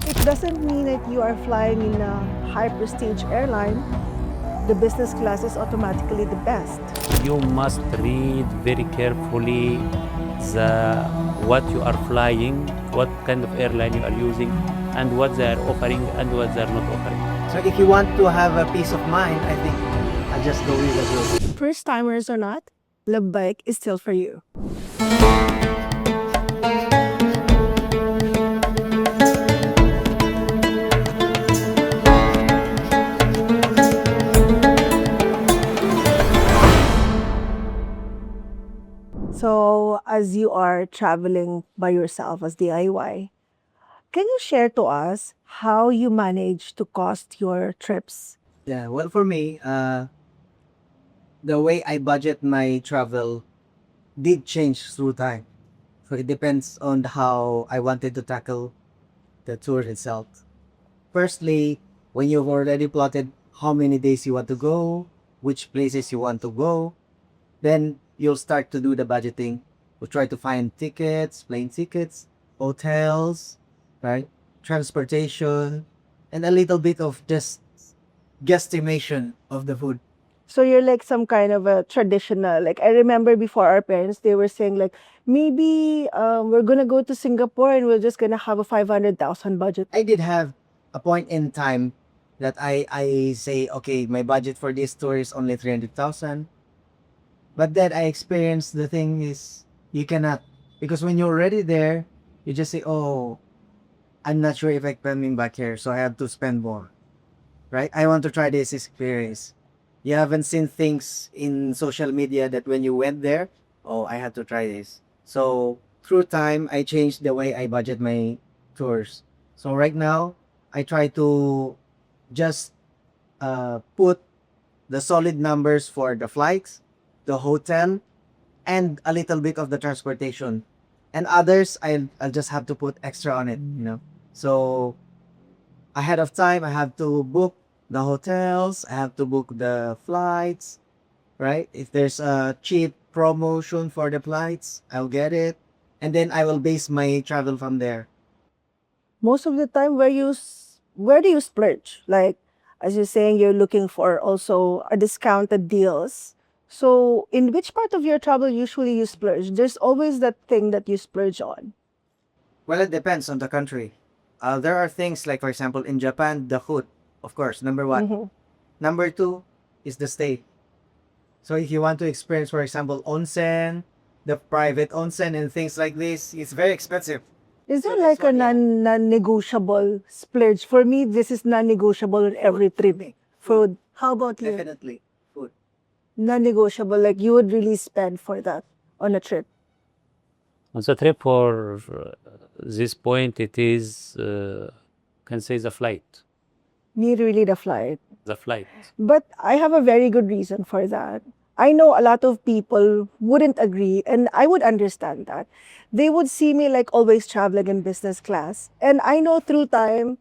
It doesn't mean that you are flying in a high prestige airline. The business class is automatically the best. You must read very carefully the what you are flying, what kind of airline you are using, and what they are offering and what they are not offering. So if you want to have a peace of mind, I think I just go with the flow. First timers or not, Love Bike is still for you. So, as you are traveling by yourself as DIY, can you share to us how you manage to cost your trips? Yeah, well, for me, the way I budget my travel did change through time. So it depends on how I wanted to tackle the tour itself. Firstly, when you've already plotted how many days you want to go, which places you want to go, then you'll start to do the budgeting. We'll try to find tickets, plane tickets, hotels, right? Transportation, and a little bit of just guesstimation of the food. So you're like some kind of a traditional. Like I remember before our parents, they were saying like maybe we're gonna go to Singapore and we're just gonna have a 500,000 budget. I did have a point in time that I say, okay, my budget for this tour is only 300,000. But then I experienced the thing is you cannot, because when you're already there, you just say, oh, I'm not sure if I'm coming back here, so I have to spend more, right? I want to try this experience. You haven't seen things in social media that when you went there, oh, I had to try this. So through time, I changed the way I budget my tours. So right now, I try to just put the solid numbers for the flights, the hotel, and a little bit of the transportation. And others, I'll just have to put extra on it, you know. So ahead of time, I have to book the hotels, I have to book the flights, right? If there's a cheap promotion for the flights, I'll get it. And then I will base my travel from there. Most of the time, where do you splurge? Like as you're saying, you're looking for also a discounted deals. So in which part of your travel usually you splurge? There's always that thing that you splurge on. Well, it depends on the country. There are things like, for example, in Japan, the food, of course, number one. Mhm. Number two is the stay. So if you want to experience, for example, onsen, the private onsen and things like this, it's very expensive. Is So there this like a one, yeah. non-negotiable splurge? For me, this is non-negotiable on every trip. Food. How about you? Definitely food. Non-negotiable, like you would really spend for that on a trip. On the trip for this point, it is, can say the flight. Me really the flight. The flight. But I have a very good reason for that. I know a lot of people wouldn't agree, and I would understand that. They would see me like always traveling in business class. And I know through time,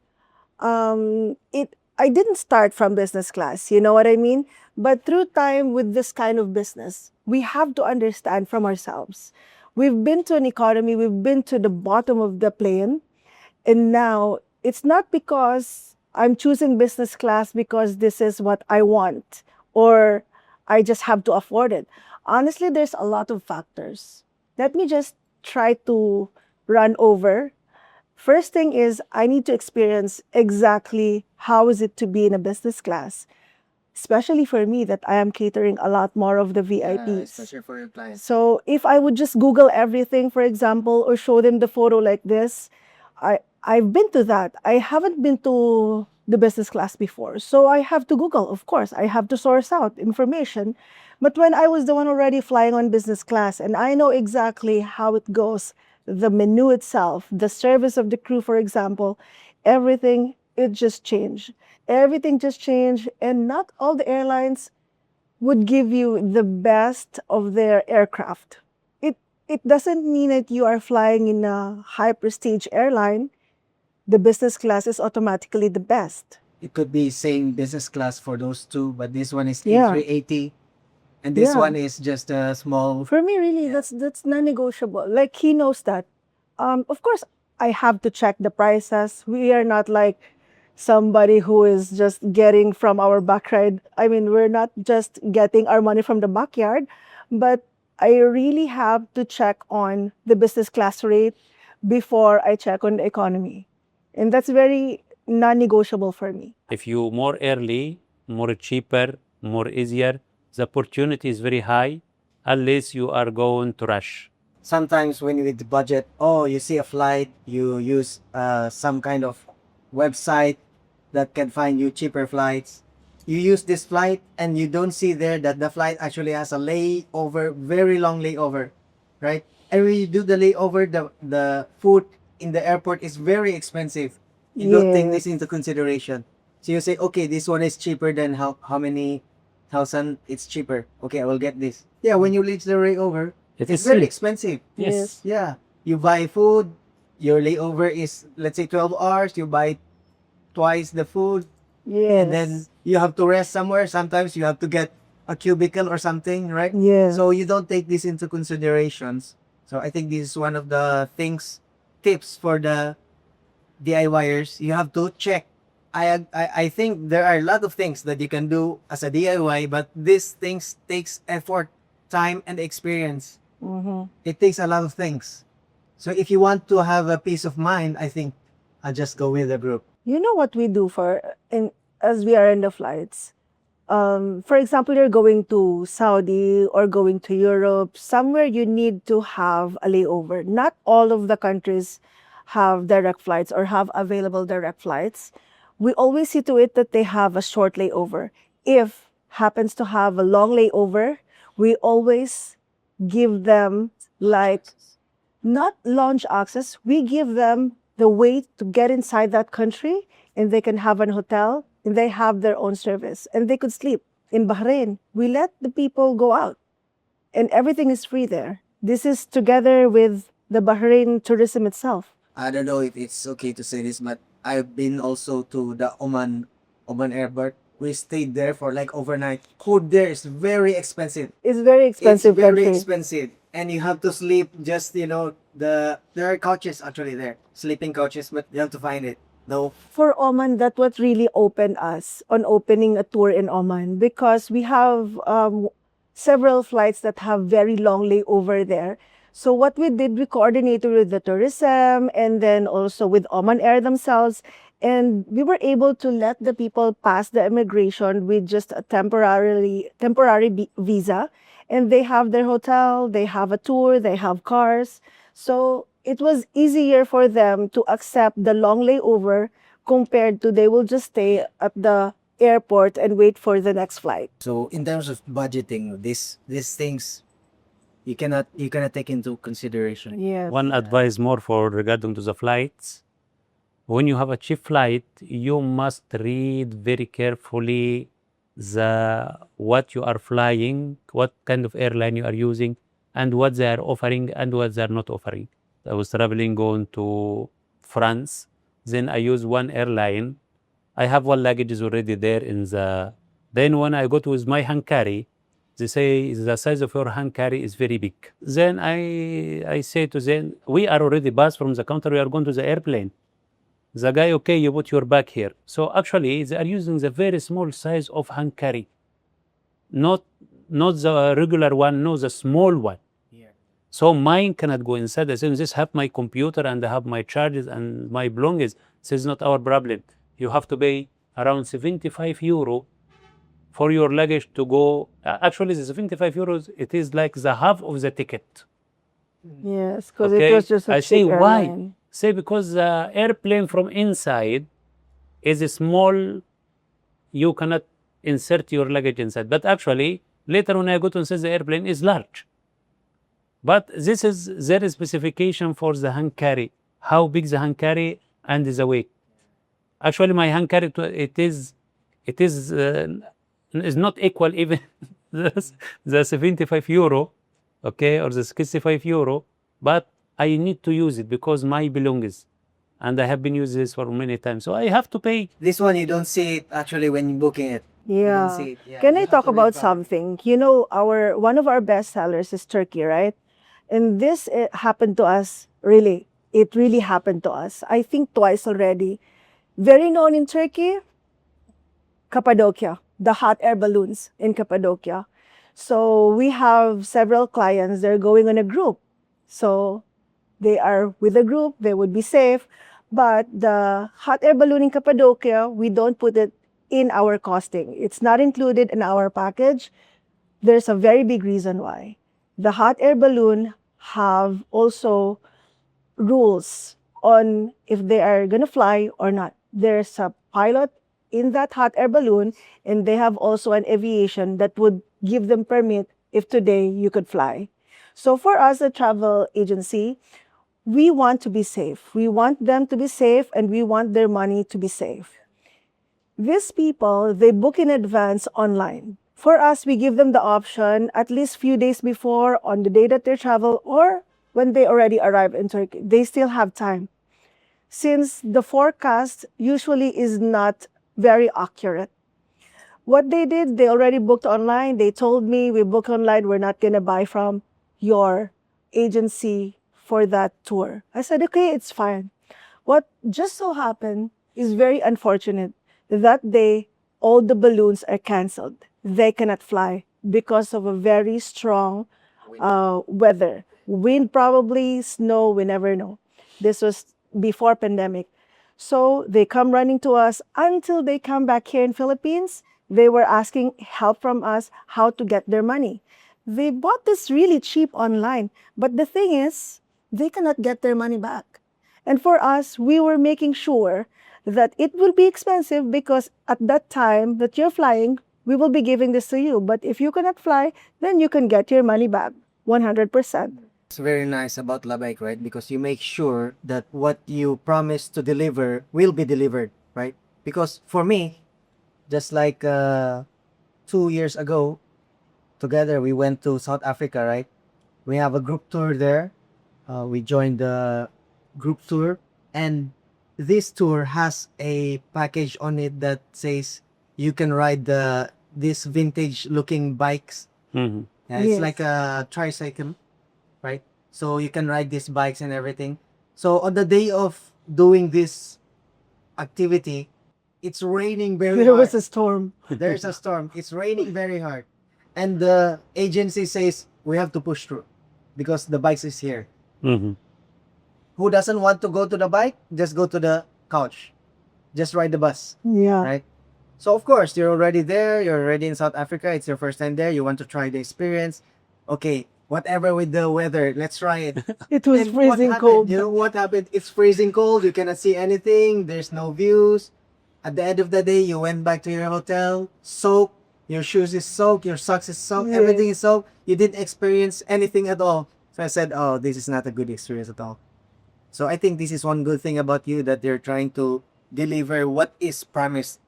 I didn't start from business class, you know what I mean? But through time with this kind of business, we have to understand from ourselves. We've been to an economy, we've been to the bottom of the plane, and now it's not because I'm choosing business class because this is what I want or I just have to afford it. Honestly, there's a lot of factors. Let me just try to run over. First thing is I need to experience exactly how is it to be in a business class, especially for me that I am catering a lot more of the VIPs. Especially for your clients. So if I would just Google everything, for example, or show them the photo like this, I've been to that. I haven't been to the business class before. So I have to Google, of course. I have to source out information. But when I was the one already flying on business class and I know exactly how it goes, the menu itself, the service of the crew, for example, everything, it just changed. Everything just changed. And not all the airlines would give you the best of their aircraft. It doesn't mean that you are flying in a high prestige airline. The business class is automatically the best. It could be same business class for those two, but this one is Yeah. A380 and this Yeah. one is just a small. For me, really, that's non-negotiable. Like he knows that. Of course, I have to check the prices. We are not like somebody who is just getting from our backyard. I mean, we're not just getting our money from the backyard, but I really have to check on the business class rate before I check on the economy. And that's very non-negotiable for me. If you more early, more cheaper, more easier, the opportunity is very high unless you are going to rush. Sometimes when you need the budget, oh, you see a flight, you use some kind of website that can find you cheaper flights. You use this flight and you don't see there that the flight actually has a layover, very long layover, right? And when you do the layover, the food in the airport is very expensive. You don't take this Yes. into consideration. So you say, okay, this one is cheaper than how many thousand it's cheaper. Okay, I will get this. Yeah, when you reach the layover, It it's is very cheap. expensive. Yes. Yeah. You buy food, your layover is, let's say, 12 hours, you buy twice the food, and then Yes. you have to rest somewhere. Sometimes you have to get a cubicle or something, right? Yes. So you don't take this into considerations. So I think this is one of the tips for the DIYers. You have to check. I think there are a lot of things that you can do as a DIY, but these things takes effort, time, and experience. Mhm. It takes a lot of things. So if you want to have a peace of mind, I think I'll just go with the group. You know what we do for in as we are in the flights? For example, you're going to Saudi or going to Europe, somewhere you need to have a layover. Not all of the countries have direct flights or have available direct flights. We always see to it that they have a short layover. If happens to have a long layover, we always give them like not launch access. We give them the way to get inside that country, and they can have an hotel and they have their own service and they could sleep. In Bahrain, we let the people go out and everything is free there. This is together with the Bahrain tourism itself. I don't know if it's okay to say this, but I've been also to the Oman airport. We stayed there for like overnight. Food there is very expensive. It's very It's expensive very country. expensive, and you have to sleep just there are couches actually there, sleeping couches, but you have to find it. No, For Oman, that what really opened us on opening a tour in Oman because we have several flights that have very long layover there. So what we did, we coordinated with the tourism and then also with Oman Air themselves, and we were able to let the people pass the immigration with just a temporary visa, and they have their hotel, they have a tour, they have cars. So it was easier for them to accept the long layover compared to they will just stay at the airport and wait for the next flight. so in terms of budgeting, these things you cannot take into consideration. Yes. One advice more for regarding to the flights. When you have a cheap flight, you must read very carefully the what you are flying, what kind of airline you are using, and what they are offering and what they are not offering. I was traveling going to France. Then I use one airline. I have one luggage is already there in the. Then when I go to with my hand carry, they say the size of your hand carry is very big. Then I say to them, we are already passed from the counter. We are going to the airplane. The guy, okay, you put your bag here. So actually, they are using the very small size of hand carry, not the regular one, no, the small one. Yeah. So mine cannot go inside. I say, this have my computer and I have my charges and my belongings. This is not our problem. You have to pay around 75 euro for your luggage to go. Actually, the 75 euros, it is like the half of the ticket. Yes, because Okay? it was just a I say, cheap why? airline. Say, because the airplane from inside is small, you cannot insert your luggage inside. But actually, later when I go to insert the airplane is large. But this is their specification for the hand carry, how big the hand carry and the weight. Actually, my hand carry, it is not equal even the 75 euro, okay, or the 65 euro, but I need to use it because my belongings, and I have been using this for many times. So I have to pay. This one you don't see it actually when you're booking it. You don't Yeah. see it. Yeah, Can you I have talk to read about back. something? You know, one of our best sellers is Turkey, right? And this happened to us really It really happened to us. I think twice already. Very known in Turkey, Cappadocia, the hot air balloons in Cappadocia. So we have several clients, they're going on a group. So they are with a group, they would be safe. But the hot air balloon in Cappadocia, we don't put it in our costing. It's not included in our package. There's a very big reason why. The hot air balloon have also rules on if they are going to fly or not. There's a pilot in that hot air balloon, and they have also an aviation that would give them permit if today you could fly. So for us, a travel agency, we want to be safe. We want them to be safe, and we want their money to be safe. These people, they book in advance online. For us, we give them the option at least few days before on the day that they travel or when they already arrive in Turkey. They still have time. Since the forecast usually is not very accurate. What they did, they already booked online. They told me, we book online, we're not going to buy from your agency for that tour. I said, okay, it's fine. What just so happened is very unfortunate. That day, all the balloons are canceled. They cannot fly because of a very strong weather. Wind, probably, snow, we never know. This was before pandemic. So they come running to us until they come back here in Philippines. They were asking help from us how to get their money. They bought this really cheap online, but the thing is, they cannot get their money back. And for us, we were making sure that it will be expensive because at that time that you're flying, we will be giving this to you. But if you cannot fly, then you can get your money back 100%. It's very nice about Labike, right? Because you make sure that what you promise to deliver will be delivered, right? Because for me, just like 2 years ago, together we went to South Africa, right? We have a group tour there. We joined the group tour, and this tour has a package on it that says you can ride this vintage looking bikes. Mm-hmm. Yeah, it's Yes. like a tricycle, right? So you can ride these bikes and everything. So on the day of doing this activity, it's raining very There was hard. a storm. There's a storm. It's raining very hard. And the agency says we have to push through because the bikes is here. Mm-hmm. Who doesn't want to go to the bike? Just go to the couch. Just ride the bus, Yeah. right? So of course, you're already there. You're already in South Africa. It's your first time there. You want to try the experience. Okay, whatever with the weather, let's try it. It was And what freezing happened? cold. You know what happened? It's freezing cold. You cannot see anything. There's no views. At the end of the day, you went back to your hotel, soaked. Your shoes is soaked. Your socks is soaked. Yes. Everything is soaked. You didn't experience anything at all. So I said, oh, this is not a good experience at all. So I think this is one good thing about you that they're trying to deliver what is promised.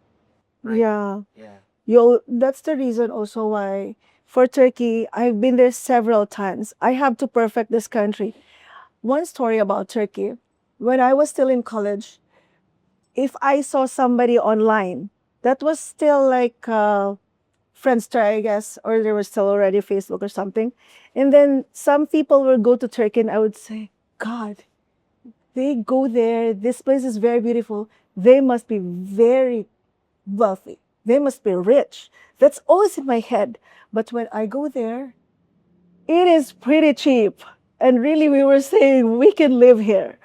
Right. Yeah. Yeah. That's the reason also why for Turkey, I've been there several times. I have to perfect this country. One story about Turkey. When I was still in college, if I saw somebody online, that was still like Friendster, I guess, or there was still already Facebook or something. And then some people will go to Turkey and I would say, God, they go there. This place is very beautiful. They must be very wealthy. They must be rich. That's always in my head. But when I go there, it is pretty cheap. And really, we were saying we can live here.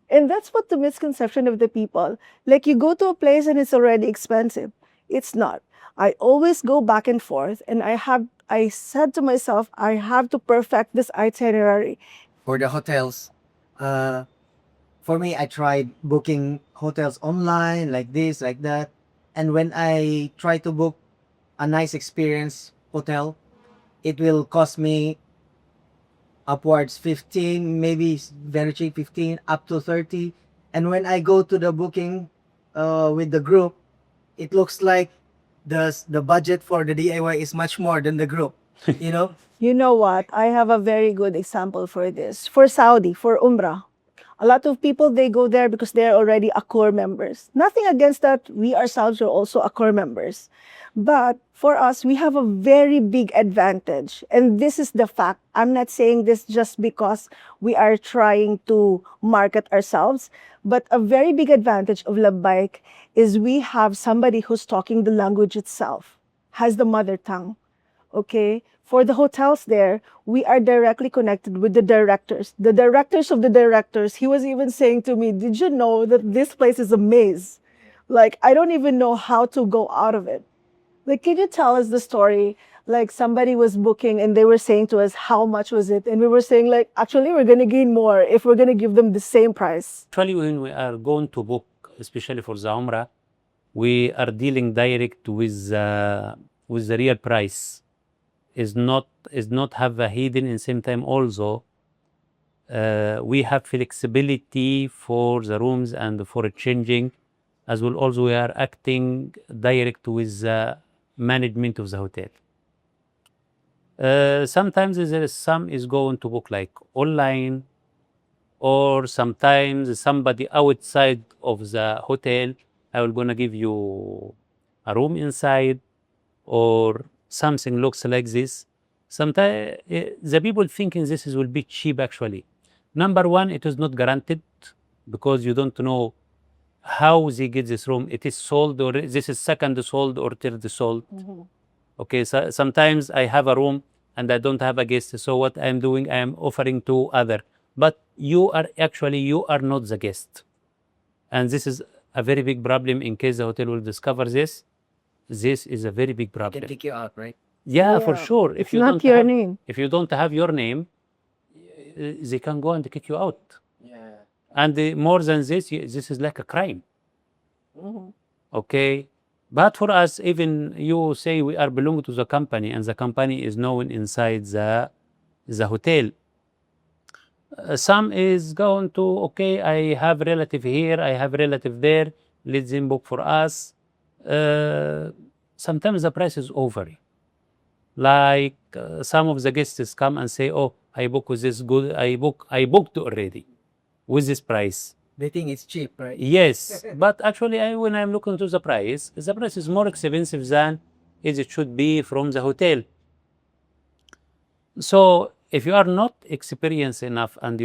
And that's what the misconception of the people. Like you go to a place and it's already expensive. It's not. I always go back and forth, and I said to myself, I have to perfect this itinerary. For the hotels, for me, I tried booking hotels online like this, like that. And when I try to book a nice experience hotel, it will cost me upwards 15, maybe very cheap 15, up to 30. And when I go to the booking with the group, it looks like the budget for the DIY is much more than the group, you know? You know what? I have a very good example for this. For Saudi, for Umrah, A lot of people, they go there because they're already Accor members. Nothing against that. We ourselves are also Accor members. But for us, we have a very big advantage. And this is the fact. I'm not saying this just because we are trying to market ourselves, but a very big advantage of Labike is we have somebody who's talking the language itself, has the mother tongue. Okay, for the hotels there, we are directly connected with the directors. The directors of the directors, he was even saying to me, did you know that this place is a maze? Like, I don't even know how to go out of it. Like, can you tell us the story? Like, somebody was booking and they were saying to us, how much was it? And we were saying, like, actually, we're going to gain more if we're going to give them the same price. Actually, when we are going to book, especially for the Umrah, we are dealing direct with the real price. Is not have a hidden, in same time also we have flexibility for the rooms and for changing, as well also we are acting direct with the management of the hotel. Sometimes there is some is going to book like online, or sometimes somebody outside of the hotel, I will gonna give you a room inside, or something looks like this. Sometimes the people thinking this will be cheap. Actually, number one, it is not guaranteed, because you don't know how they get this room. It is sold, or this is second sold or third sold. Okay, so sometimes I have a room and I don't have a guest. So what I'm doing, I am offering to other. But you are not the guest, and this is a very big problem. In case the hotel will discover this, this is a very big Can problem. kick you out, right? Yeah, for Yeah. sure. It's not your name. If you don't have your name, they can go and kick you out. Yeah. And more than this, this is like a crime. Okay. But for us, even you say we are belong to the company, and the company is known inside the hotel. Some is going to, okay, I have relative here, I have relative there, let them book for us. Sometimes the price is over. Like some of the guests come and say, oh, I book with this good, I booked already with this price. They think it's cheap, right? Yes, but actually, when I'm looking to the price is more expensive than it should be from the hotel. So if you are not experienced enough, and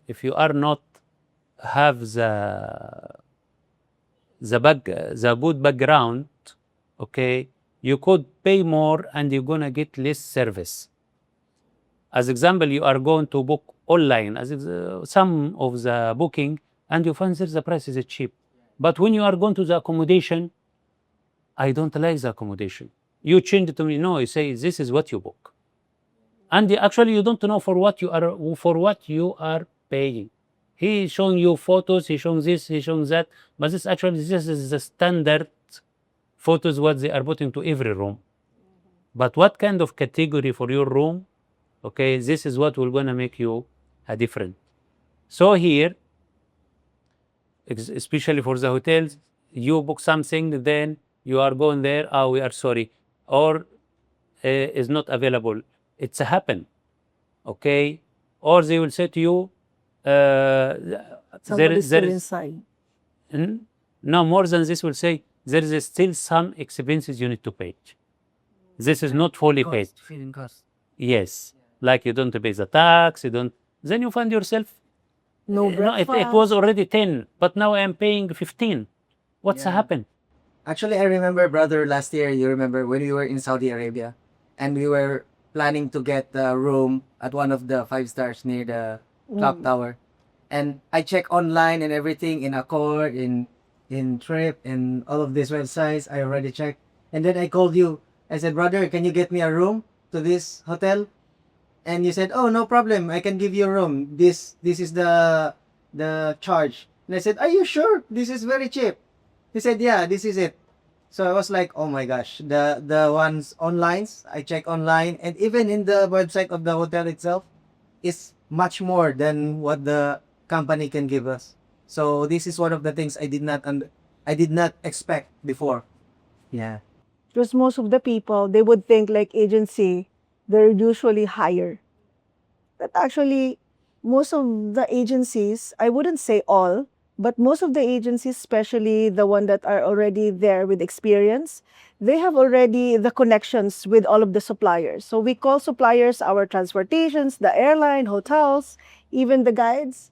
if you are not have the good background, okay, you could pay more and you're gonna get less service. As example, you are going to book online as some of the booking, and you find that the price is cheap. But when you are going to the accommodation, I don't like the accommodation. You change it to me. No, you say this is what you book, and actually you don't know for what you are paying. He is showing you photos. He shows this. He shows that. But this is the standard photos what they are putting to every room. But what kind of category for your room? Okay, this is what will gonna make you a different. So here, especially for the hotels, you book something, then you are going there. Oh, we are sorry, or is not available. It's a happen. Okay, or they will say to you, Somebody's still inside. No, more than this, will say there is still some expenses you need to pay. This is not fully paid. Feeding cost. Yes, like you don't pay the tax, you don't. Then you find yourself. No No, it breakfast. was already 10, but now I am paying 15. What's Yeah. happened? Actually, I remember, brother, last year, you remember when we were in Saudi Arabia and we were planning to get a room at one of the 5 stars near the clock tower. And I check online and everything in Accor, in Trip, in all of these websites. I already checked. And then I called you. I said, brother, can you get me a room to this hotel? And you said, oh, no problem. I can give you a room. This is the charge. And I said, are you sure? This is very cheap. He said, yeah, this is it. So I was like, oh my gosh, the ones online, I check online, and even in the website of the hotel itself, is much more than what the company can give us. So this is one of the things I did not expect before. Yeah. Because most of the people, they would think like agency, they're usually higher. But actually, most of the agencies, I wouldn't say all, but most of the agencies, especially the one that are already there with experience, they have already the connections with all of the suppliers. So we call suppliers our transportations, the airline, hotels, even the guides.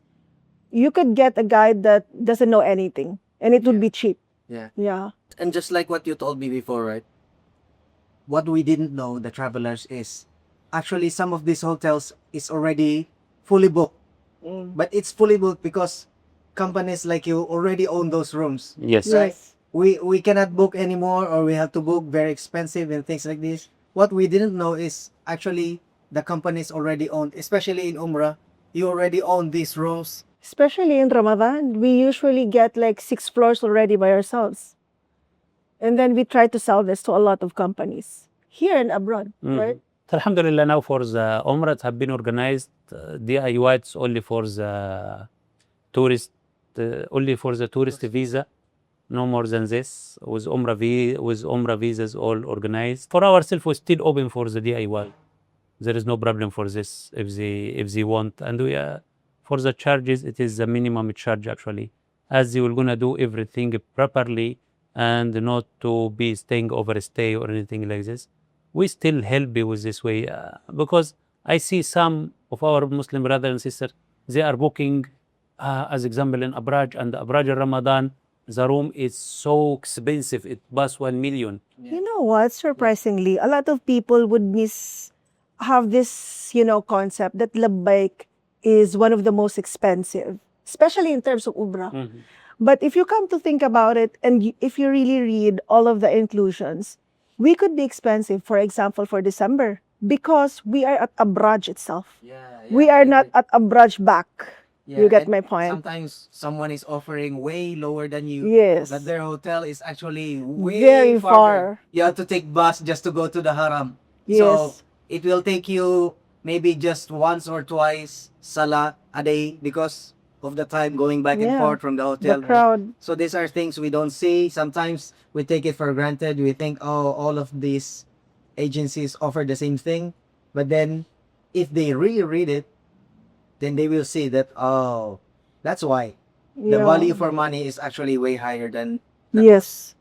You could get a guide that doesn't know anything, and it would Yeah. be cheap. Yeah. Yeah. And just like what you told me before, right? What we didn't know, the travelers, is actually some of these hotels is already fully booked. But it's fully booked because companies like you already own those rooms. Yes. Right? Yes. We cannot book anymore, or we have to book very expensive and things like this. What we didn't know is actually the companies already own, especially in Umrah, you already own these rooms. Especially in Ramadan, we usually get like 6 floors already by ourselves. And then we try to sell this to a lot of companies here and abroad, right? Alhamdulillah, now for the Umrah have been organized. DIY it's only for the tourist, only for the tourist visa. No more than this. With Umrah visas all organized. For ourselves, we're still open for the DIY. There is no problem for this if they want. And we for the charges, it is the minimum charge actually, as you will gonna do everything properly and not to be staying overstay or anything like this. We still help you with this way because I see some of our Muslim brothers and sisters, they are booking, as example in Abraj, and Abraj in Ramadan, the room is so expensive. It costs 1 million. You know what? Surprisingly, a lot of people would have this, concept that labbaik is one of the most expensive, especially in terms of umrah. But if you come to think about it, and if you really read all of the inclusions, we could be expensive, for example, for December, because we are at Abraj itself. We are not at Abraj back. You get and my point? Sometimes someone is offering way lower than you. Yes. That their hotel is actually way Very farther. far. You have to take bus just to go to the haram. Yes. So it will take you maybe just once or twice salah a day because of the time going back and Yeah. forth from the hotel. The crowd. So these are things we don't see. Sometimes we take it for granted. We think, oh, all of these agencies offer the same thing. But then if they really read it, then they will see that, oh, that's why. The Yeah. value for money is actually way higher than that. Yes.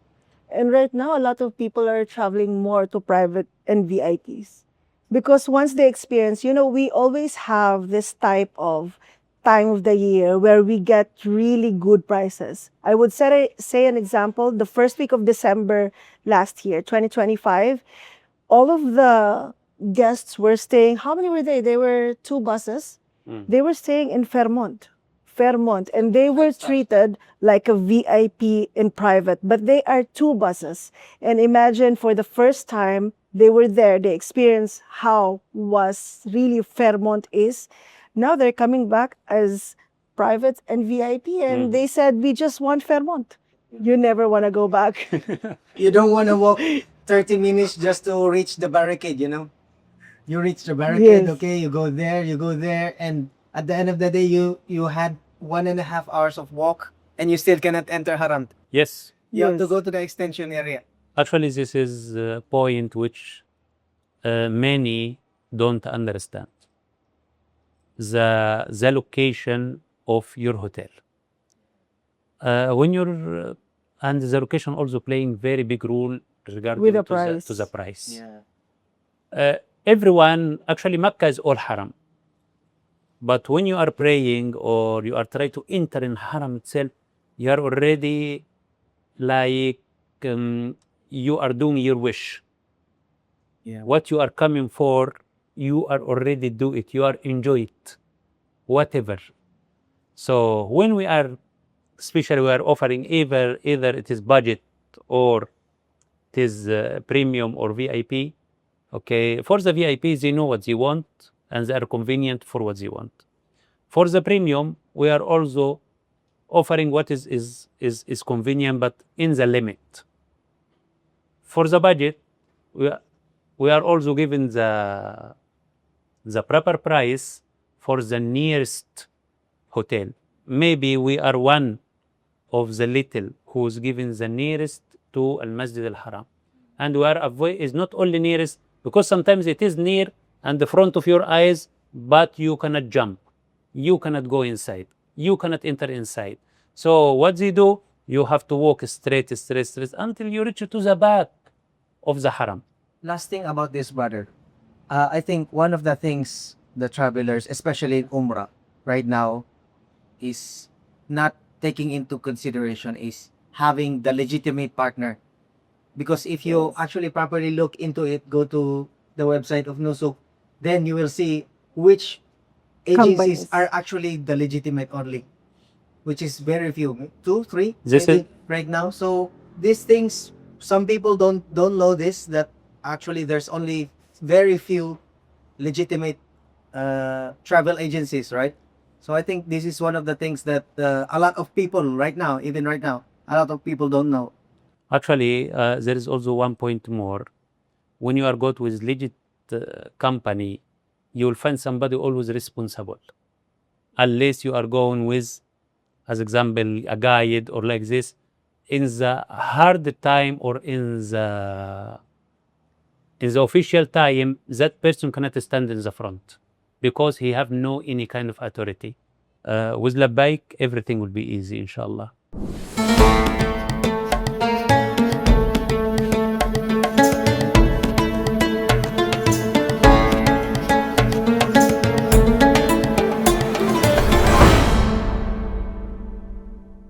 And right now, a lot of people are traveling more to private and VIPs. Because once they experience, we always have this type of time of the year where we get really good prices. I would say an example, the first week of December last year, 2025, all of the guests were staying, how many were they? They were 2 buses. They were staying in Fairmont, and they were treated like a VIP in private, but they are 2 buses. And imagine for the first time they were there, they experienced how was really Fairmont is. Now they're coming back as private and VIP, and they said, we just want Fairmont. You never want to go back. You don't want to walk 30 minutes just to reach the barricade, You reach the barricade, Yes. okay, you go there, and at the end of the day, you had 1.5 hours of walk, and you still cannot enter haram. Yes. You have to Yes. go to the extension area. Actually, this is a point which many don't understand. The location of your hotel. When you're and the location also playing very big role regarding With the to the, price. to the price. Yeah. Everyone actually Mecca is all haram. But when you are praying or you are trying to enter in haram itself, you are already like you are doing your wish. Yeah. What you are coming for, you are already do it. You are enjoy it, whatever. So when we are, especially we are offering either it is budget or it is premium or VIP. Okay, for the VIPs, they know what they want and they are convenient for what they want. For the premium, we are also offering what is convenient but in the limit. For the budget, we are also giving the proper price for the nearest hotel. Maybe we are one of the little who's giving the nearest to Al Masjid Al Haram, and we are is not only nearest because sometimes it is near and the front of your eyes, but you cannot jump. you cannot go inside. You cannot enter inside. So what they do, you have to walk straight until you reach to the back of the haram. Last thing about this, brother. I think one of the things the travelers, especially in Umrah, right now, is not taking into consideration is having the legitimate partner. Because if you actually properly look into it, go to the website of Nusuk, then you will see which agencies Companies. are actually the legitimate only, which is very few, 2, 3, This maybe is right now. So these things, some people don't know this, that actually there's only very few legitimate travel agencies, right? So I think this is one of the things that a lot of people right now, even right now, a lot of people don't know. actually there is also one point more. When you are good with legit company, you will find somebody always responsible. Unless you are going with, as example, a guide or like this, in the hard time or in the official time, that person cannot stand in the front because he have no any kind of authority. With Labbaik, everything will be easy, inshallah.